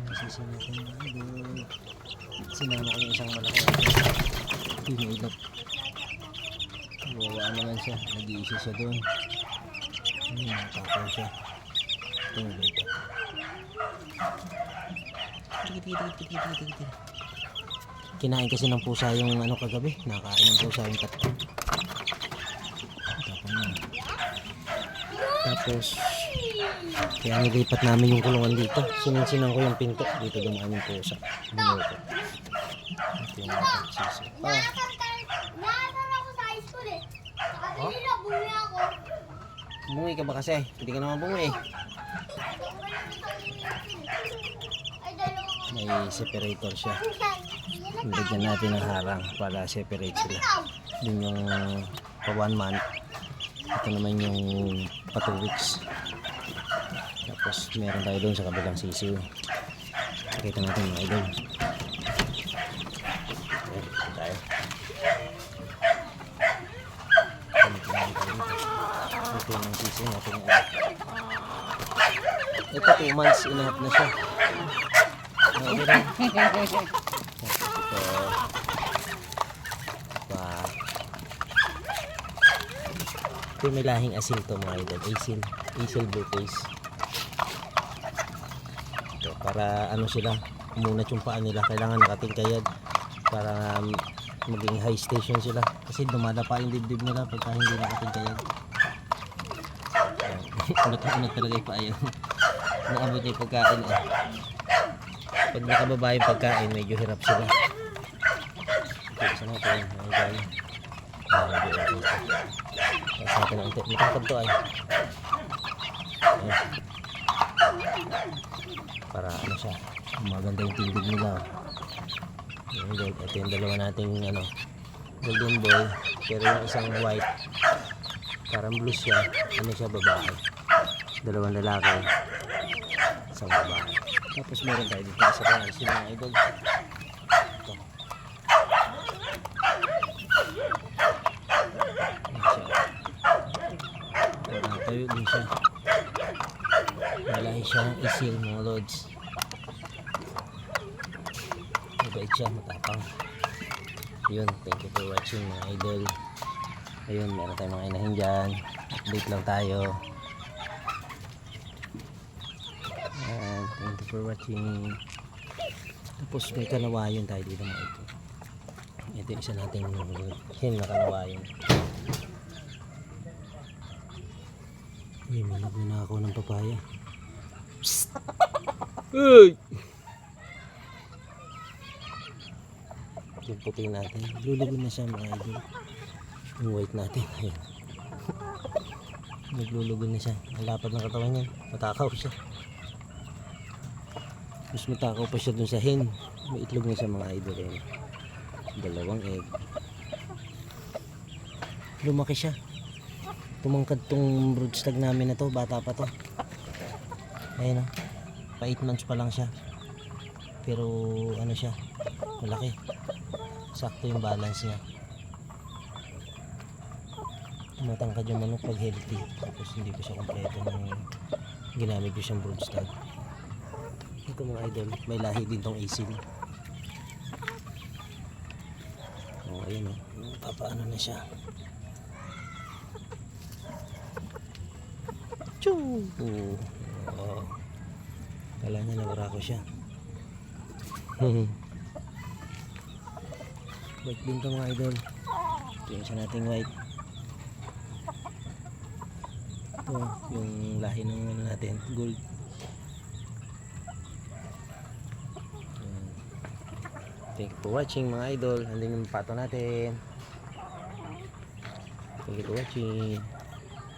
Masisi natin mga idol. Sinama ko yung isang malaki. Pinailap. Kawawa naman siya. Nag-iisa siya doon. Nakakaw siya. Ito yung beta. Kinain kasi ng pusa yung ano kagabi. Nakain ng pusa yung tatlo. Tapos kaya nilipat namin yung kulungan dito. Sinansinan ko yung pinto. Dito dumaan yung pusa. Binuko. Ito yung mga sisi. Naasan ako sa high school eh. Nakabili na, bumi ako. Bumuwi ka ba kasi? Hindi ka naman bumuwi. Ay, dalawa ko. May separator siya. Nilagyan natin ng harang para separate sila. Yun yung pa 1 month. Ito naman yung pa 2 weeks. Tapos meron tayo doon sa kabilang sisiw. Pakita natin mga idol. Ayan, tayo. Ito yung sisiw natin. Ito 2 months inahap na siya. Ito ito may lahing asil to mga idol. Asil blue face. Ito, para ano sila, umunat yung paa nila. Kailangan nakatingkayad para maging high station sila. Kasi dumadapa yung dibdib nila pagka hindi nakatingkayad. Unat-unat talaga yung paa yun. Naabot niya yung pagkain eh. Pag nakababa yung pagkain, medyo hirap sila. Ito, isa natin. Medyo tapos natin ang matangkad to ay. Ayan. Para ano siya, maganda yung tindig nila. Ayan, ito yung dalawa nating ano, golden boy. Pero yung isang white, parang blue siya. Ano siya, babae. Dalawang lalaki, isang babae. Tapos meron tayo dito sa kanal sila mga idol. Ito. Tayo din siya. Malahi siya ng isil mga lods. Mabait siya, matapang. Yun, thank you for watching mga idol. Ayun, meron tayong mga inahin dyan. Update lang tayo. And thank you for watching. Tapos may kanawayon tayo dito mga idol. Ito yung isa nating hen na kanawayon. Uy, malag na ako ng papaya. Psst! Uy! Yung puti natin. Lulugon na siya mga idol. Yung white natin. Ayan. Naglulugon na siya. Ang lapad ng katawan niya. Matakaw siya. Mas matakaw pa siya dun sa hen. May itlog na siya mga idol. Ayan. 2 egg. Lumaki siya. Tumangkad tong broodstag namin na to, bata pa to. Ayun o, pa 8 months pa lang siya. Pero ano siya, malaki. Sakto yung balance niya. Tumatangkad yung manok pag healthy. Tapos hindi ko siya kompleto nung ginamit ko siyang broodstag. Ito mga idol, may lahi din tong asil. O ayun o, papaano na siya. Oh. Kala niya nawara ko siya. White din to mga idol. Ito yung isa nating white. Ito yung lahi ng ano natin, gold. Thank you for watching mga idol. Andun yung pato natin. Thank you for watching.